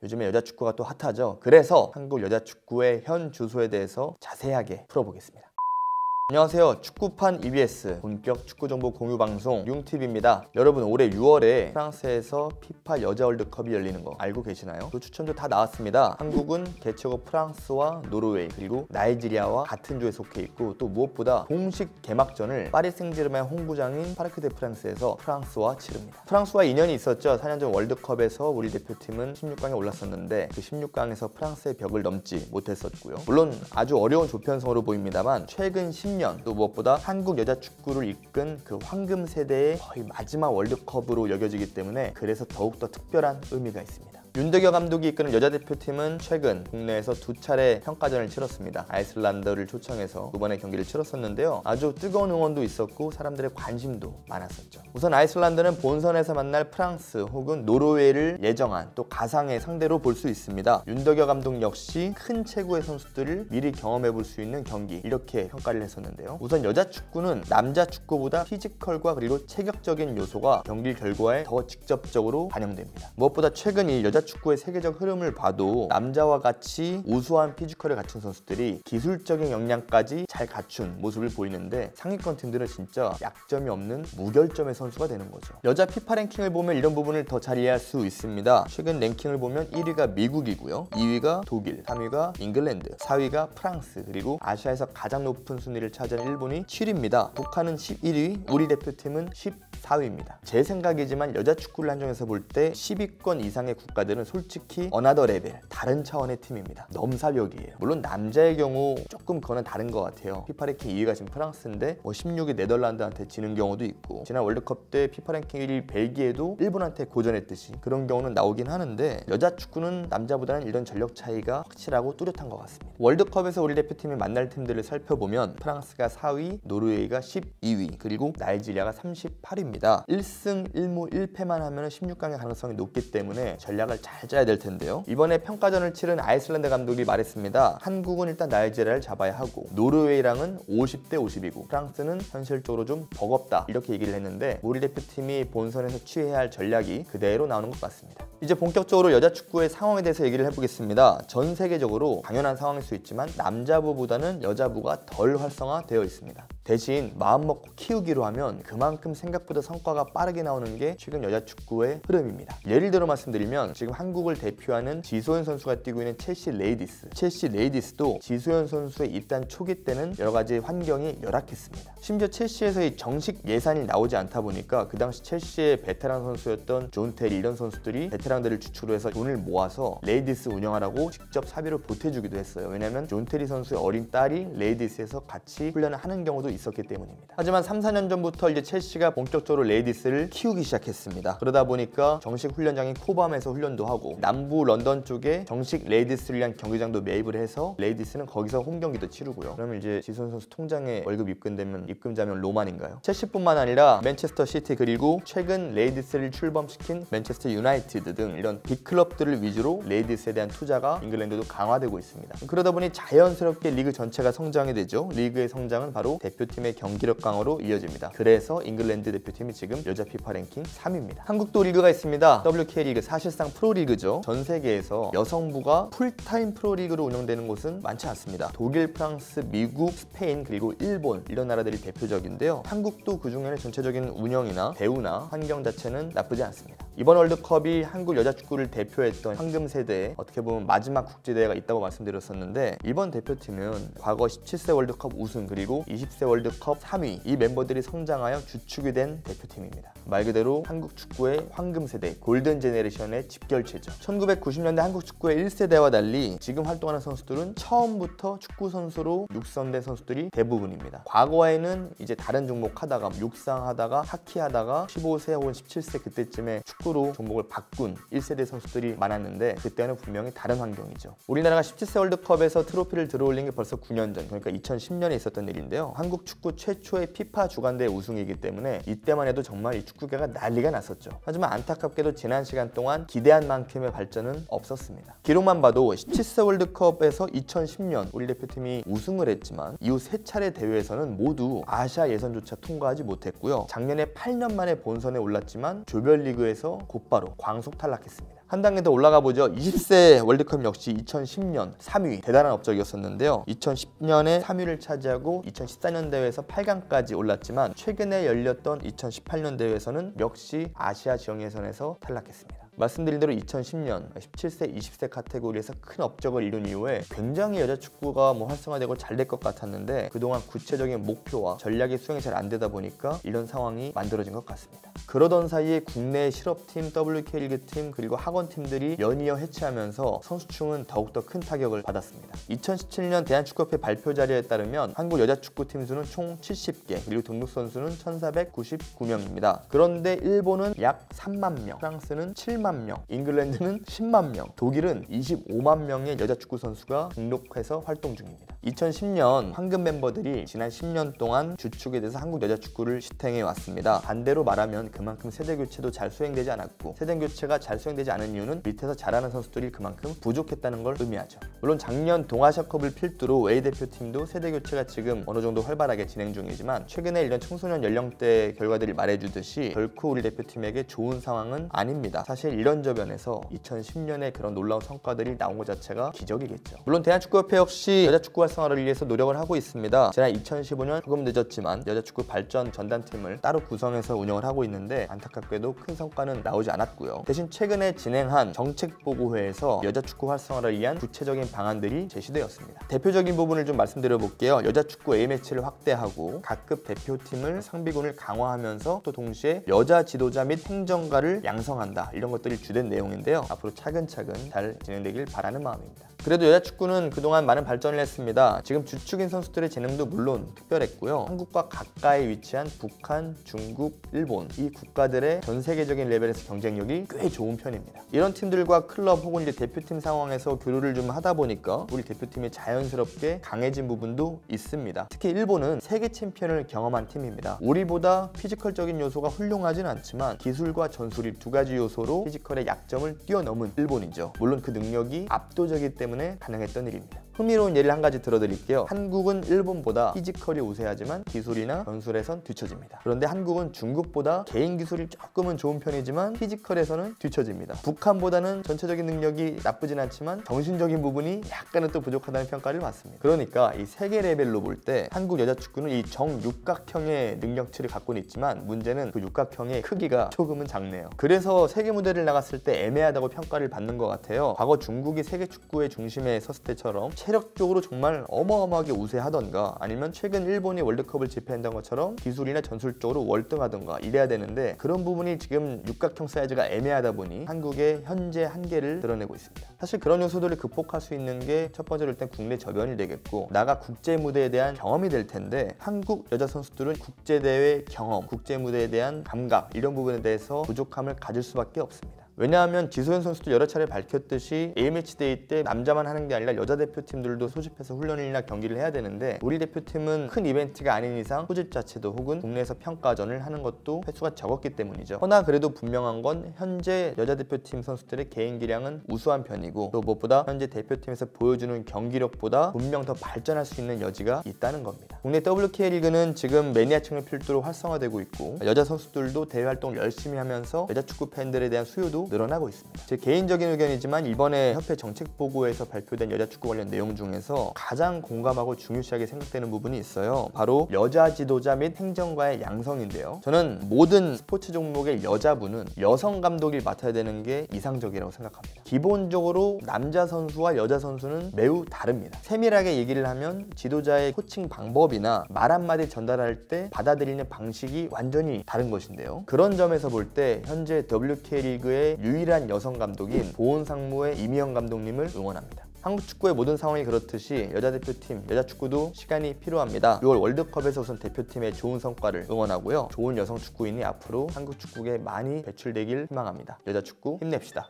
요즘에 여자 축구가 또 핫하죠. 그래서 한국 여자 축구의 현 주소에 대해서 자세하게 풀어보겠습니다. 안녕하세요. 축구판 EBS 본격 축구정보 공유 방송 융TV입니다. 여러분, 올해 6월에 프랑스에서 피파 여자 월드컵이 열리는 거 알고 계시나요? 또 추첨도 다 나왔습니다. 한국은 개최국 프랑스와 노르웨이 그리고 나이지리아와 같은 조에 속해 있고, 또 무엇보다 공식 개막전을 파리 생제르맹 홍구장인 파르크 데 프랑스에서 프랑스와 치릅니다. 프랑스와 인연이 있었죠. 4년 전 월드컵에서 우리 대표팀은 16강에 올랐었는데 그 16강에서 프랑스의 벽을 넘지 못했었고요. 물론 아주 어려운 조편성으로 보입니다만 최근 10년 또 무엇보다 한국 여자 축구를 이끈 그 황금 세대의 거의 마지막 월드컵으로 여겨지기 때문에 그래서 더욱더 특별한 의미가 있습니다. 윤덕여 감독이 이끄는 여자 대표팀은 최근 국내에서 2차례 평가전을 치렀습니다. 아이슬란드를 초청해서 이번에 경기를 치렀었는데요. 아주 뜨거운 응원도 있었고 사람들의 관심도 많았었죠. 우선 아이슬란드는 본선에서 만날 프랑스 혹은 노르웨이를 예정한 또 가상의 상대로 볼 수 있습니다. 윤덕여 감독 역시 큰 체구의 선수들을 미리 경험해 볼 수 있는 경기, 이렇게 평가를 했었는데요. 우선 여자 축구는 남자 축구보다 피지컬과 그리고 체격적인 요소가 경기 결과에 더 직접적으로 반영됩니다. 무엇보다 최근 이 여자 축구의 세계적 흐름을 봐도 남자와 같이 우수한 피지컬을 갖춘 선수들이 기술적인 역량까지 잘 갖춘 모습을 보이는데, 상위권 팀들은 진짜 약점이 없는 무결점의 선수가 되는 거죠. 여자 피파 랭킹을 보면 이런 부분을 더 잘 이해할 수 있습니다. 최근 랭킹을 보면 1위가 미국이고요, 2위가 독일, 3위가 잉글랜드, 4위가 프랑스, 그리고 아시아에서 가장 높은 순위를 차지한 일본이 7위입니다. 북한은 11위, 우리 대표팀은 14위입니다. 제 생각이지만 여자 축구를 한정해서 볼 때 10위권 이상의 국가들은 솔직히 어나더 레벨, 다른 차원의 팀입니다. 넘사벽이에요. 물론 남자의 경우 조금 그거는 다른 것 같아요. 피파 랭킹 2위가 지금 프랑스인데 16위 네덜란드한테 지는 경우도 있고, 지난 월드컵 때 피파 랭킹 1위 벨기에도 일본한테 고전했듯이 그런 경우는 나오긴 하는데, 여자 축구는 남자보다는 이런 전력 차이가 확실하고 뚜렷한 것 같습니다. 월드컵에서 우리 대표팀이 만날 팀들을 살펴보면 프랑스가 4위, 노르웨이가 12위, 그리고 나이지리아가 38위입니다. 1승 1무 1패만 하면 16강의 가능성이 높기 때문에 전략을 잘 짜야 될 텐데요. 이번에 평가전을 치른 아이슬란드 감독이 말했습니다. 한국은 일단 나이지리아를 잡아야 하고 노르웨이랑은 50대 50이고 프랑스는 현실적으로 좀 버겁다, 이렇게 얘기를 했는데 우리 대표팀이 본선에서 취해야 할 전략이 그대로 나오는 것 같습니다. 이제 본격적으로 여자 축구의 상황에 대해서 얘기를 해보겠습니다. 전 세계적으로 당연한 상황일 수 있지만 남자부보다는 여자부가 덜 활성화되어 있습니다. 대신 마음먹고 키우기로 하면 그만큼 생각보다 성과가 빠르게 나오는 게 최근 여자 축구의 흐름입니다. 예를 들어 말씀드리면 지금 한국을 대표하는 지소연 선수가 뛰고 있는 첼시 레이디스도 지소연 선수의 입단 초기 때는 여러 가지 환경이 열악했습니다. 심지어 첼시에서 이 정식 예산이 나오지 않다 보니까 그 당시 첼시의 베테랑 선수였던 존 테리, 이런 선수들이 베테랑들을 주축으로 해서 돈을 모아서 레이디스 운영하라고 직접 사비로 보태주기도 했어요. 왜냐면 존 테리 선수의 어린 딸이 레이디스에서 같이 훈련을 하는 경우도 있었기 때문입니다. 하지만 3, 4년 전부터 이제 첼시가 본격적으로 레이디스를 키우기 시작했습니다. 그러다 보니까 정식 훈련장인 코밤에서 훈련도 하고 남부 런던 쪽에 정식 레이디스를 위한 경기장도 매입을 해서 레이디스는 거기서 홈 경기도 치르고요. 그러면 이제 지소연 선수 통장에 월급 입금되면 입금자면 로만인가요? 첼시뿐만 아니라 맨체스터 시티, 그리고 최근 레이디스를 출범시킨 맨체스터 유나이티드 등 이런 빅클럽들을 위주로 레이디스에 대한 투자가 잉글랜드도 강화되고 있습니다. 그러다 보니 자연스럽게 리그 전체가 성장이 되죠. 리그의 성장은 바로 대표팀의 경기력 강화로 이어집니다. 그래서 잉글랜드 대표팀이 지금 여자 피파 랭킹 3위입니다. 한국도 리그가 있습니다. WK리그, 사실상 프로리그죠. 전 세계에서 여성부가 풀타임 프로리그로 운영되는 곳은 많지 않습니다. 독일, 프랑스, 미국, 스페인, 그리고 일본, 이런 나라들이 대표적인데요. 한국도 그 중에는 전체적인 운영이나 배우나 환경 자체는 나쁘지 않습니다. 이번 월드컵이 한국 여자 축구를 대표했던 황금 세대에 어떻게 보면 마지막 국제대회가 있다고 말씀드렸었는데, 이번 대표팀은 과거 17세 월드컵 우승 그리고 20세 월드컵 3위, 이 멤버들이 성장하여 주축이 된 대표팀입니다. 말 그대로 한국 축구의 황금 세대, 골든 제네레이션의 집결체죠. 1990년대 한국 축구의 1세대와 달리 지금 활동하는 선수들은 처음부터 축구 선수로 육성된 선수들이 대부분입니다. 과거에는 이제 다른 종목 하다가 육상하다가 하키하다가 15세 혹은 17세 그때쯤에 축구로 종목을 바꾼 1세대 선수들이 많았는데, 그때는 분명히 다른 환경이죠. 우리나라가 17세 월드컵에서 트로피를 들어올린 게 벌써 9년 전, 그러니까 2010년에 있었던 일인데요. 한국 축구 최초의 피파 주간대회 우승이기 때문에 이때만 해도 정말 이 축구계가 난리가 났었죠. 하지만 안타깝게도 지난 시간 동안 기대한 만큼의 발전은 없었습니다. 기록만 봐도 17세 월드컵에서 2010년 우리 대표팀이 우승을 했지만 이후 3차례 대회에서는 모두 아시아 예선조차 통과하지 못했고요. 작년에 8년 만에 본선에 올랐지만 조별리그에서 곧바로 광속 탈락했습니다. 한 단계 더 올라가 보죠. 20세 월드컵 역시 2010년 3위 대단한 업적이었었는데요. 2010년에 3위를 차지하고 2014년 대회에서 8강까지 올랐지만 최근에 열렸던 2018년 대회에서는 역시 아시아 지역 예선에서 탈락했습니다. 말씀드린 대로 2010년 17세, 20세 카테고리에서 큰 업적을 이룬 이후에 굉장히 여자 축구가 활성화되고 잘 될 것 같았는데 그동안 구체적인 목표와 전략의 수행이 잘 안 되다 보니까 이런 상황이 만들어진 것 같습니다. 그러던 사이에 국내 실업팀, WK리그팀 그리고 학원팀들이 연이어 해체하면서 선수층은 더욱더 큰 타격을 받았습니다. 2017년 대한축구협회 발표 자료에 따르면 한국 여자축구팀 수는 총 70개 그리고 등록 선수는 1,499명입니다. 그런데 일본은 약 3만 명, 프랑스는 7만 명, 잉글랜드는 10만 명, 독일은 25만 명의 여자축구 선수가 등록해서 활동 중입니다. 2010년 황금 멤버들이 지난 10년 동안 주축에 대해서 한국 여자축구를 지탱해 왔습니다. 반대로 말하면 그만큼 세대 교체도 잘 수행되지 않았고 세대 교체가 잘 수행되지 않은 이유는 밑에서 잘하는 선수들이 그만큼 부족했다는 걸 의미하죠. 물론 작년 동아시아컵을 필두로 A 대표팀도 세대 교체가 지금 어느 정도 활발하게 진행 중이지만 최근에 이런 청소년 연령대 결과들이 말해주듯이 결코 우리 대표팀에게 좋은 상황은 아닙니다. 사실 이런 저변에서 2010년에 그런 놀라운 성과들이 나온 것 자체가 기적이겠죠. 물론 대한축구협회 역시 여자축구 활성화를 위해서 노력을 하고 있습니다. 지난 2015년 조금 늦었지만 여자축구 발전 전담팀을 따로 구성해서 운영을 하고 있는데 안타깝게도 큰 성과는 나오지 않았고요. 대신 최근에 진행한 정책보고회에서 여자축구 활성화를 위한 구체적인 방안들이 제시되었습니다. 대표적인 부분을 좀 말씀드려 볼게요. 여자축구 A매치를 확대하고 각급 대표팀을 상비군을 강화하면서 또 동시에 여자 지도자 및 행정가를 양성한다. 이런 것들이 주된 내용인데요. 앞으로 차근차근 잘 진행되길 바라는 마음입니다. 그래도 여자축구는 그동안 많은 발전을 했습니다. 지금 주축인 선수들의 재능도 물론 특별했고요. 한국과 가까이 위치한 북한, 중국, 일본 이 국가들의 전 세계적인 레벨에서 경쟁력이 꽤 좋은 편입니다. 이런 팀들과 클럽 혹은 이제 대표팀 상황에서 교류를 좀 하다 보니까 우리 대표팀이 자연스럽게 강해진 부분도 있습니다. 특히 일본은 세계 챔피언을 경험한 팀입니다. 우리보다 피지컬적인 요소가 훌륭하진 않지만 기술과 전술 이 두 가지 요소로 피지컬의 약점을 뛰어넘은 일본이죠. 물론 그 능력이 압도적이기 때문에 가능했던 일입니다. 흥미로운 예를 한 가지 들어드릴게요. 한국은 일본보다 피지컬이 우세하지만 기술이나 전술에선 뒤처집니다. 그런데 한국은 중국보다 개인 기술이 조금은 좋은 편이지만 피지컬에서는 뒤처집니다. 북한보다는 전체적인 능력이 나쁘진 않지만 정신적인 부분이 약간은 또 부족하다는 평가를 받습니다. 그러니까 이 세계 레벨로 볼 때 한국 여자축구는 이 정육각형의 능력치를 갖고는 있지만 문제는 그 육각형의 크기가 조금은 작네요. 그래서 세계 무대를 나갔을 때 애매하다고 평가를 받는 것 같아요. 과거 중국이 세계 축구의 중심에 섰을 때처럼 체력적으로 정말 어마어마하게 우세하던가 아니면 최근 일본이 월드컵을 집행한 것처럼 기술이나 전술적으로 월등하던가 이래야 되는데 그런 부분이 지금 육각형 사이즈가 애매하다 보니 한국의 현재 한계를 드러내고 있습니다. 사실 그런 요소들을 극복할 수 있는 게 첫 번째로 일단 국내 저변이 되겠고 나가 국제 무대에 대한 경험이 될 텐데 한국 여자 선수들은 국제대회 경험, 국제 무대에 대한 감각 이런 부분에 대해서 부족함을 가질 수밖에 없습니다. 왜냐하면 지소연 선수도 여러 차례 밝혔듯이 A매치데이 때 남자만 하는 게 아니라 여자 대표팀들도 소집해서 훈련이나 경기를 해야 되는데 우리 대표팀은 큰 이벤트가 아닌 이상 소집 자체도 혹은 국내에서 평가전을 하는 것도 횟수가 적었기 때문이죠. 허나 그래도 분명한 건 현재 여자 대표팀 선수들의 개인 기량은 우수한 편이고 또 무엇보다 현재 대표팀에서 보여주는 경기력보다 분명 더 발전할 수 있는 여지가 있다는 겁니다. 국내 WK리그는 지금 매니아층을 필두로 활성화되고 있고 여자 선수들도 대회 활동을 열심히 하면서 여자 축구 팬들에 대한 수요도 늘어나고 있습니다. 제 개인적인 의견이지만 이번에 협회 정책보고에서 발표된 여자축구 관련 내용 중에서 가장 공감하고 중요시하게 생각되는 부분이 있어요. 바로 여자 지도자 및 행정가의 양성인데요. 저는 모든 스포츠 종목의 여자분은 여성 감독이 맡아야 되는 게 이상적이라고 생각합니다. 기본적으로 남자 선수와 여자 선수는 매우 다릅니다. 세밀하게 얘기를 하면 지도자의 코칭 방법이나 말 한마디 전달할 때 받아들이는 방식이 완전히 다른 것인데요. 그런 점에서 볼 때 현재 WK리그의 유일한 여성 감독인 보훈상무의 이미영 감독님을 응원합니다. 한국 축구의 모든 상황이 그렇듯이 여자 대표팀, 여자 축구도 시간이 필요합니다. 6월 월드컵에서 우선 대표팀의 좋은 성과를 응원하고요. 좋은 여성 축구인이 앞으로 한국 축구에 많이 배출되길 희망합니다. 여자 축구 힘냅시다.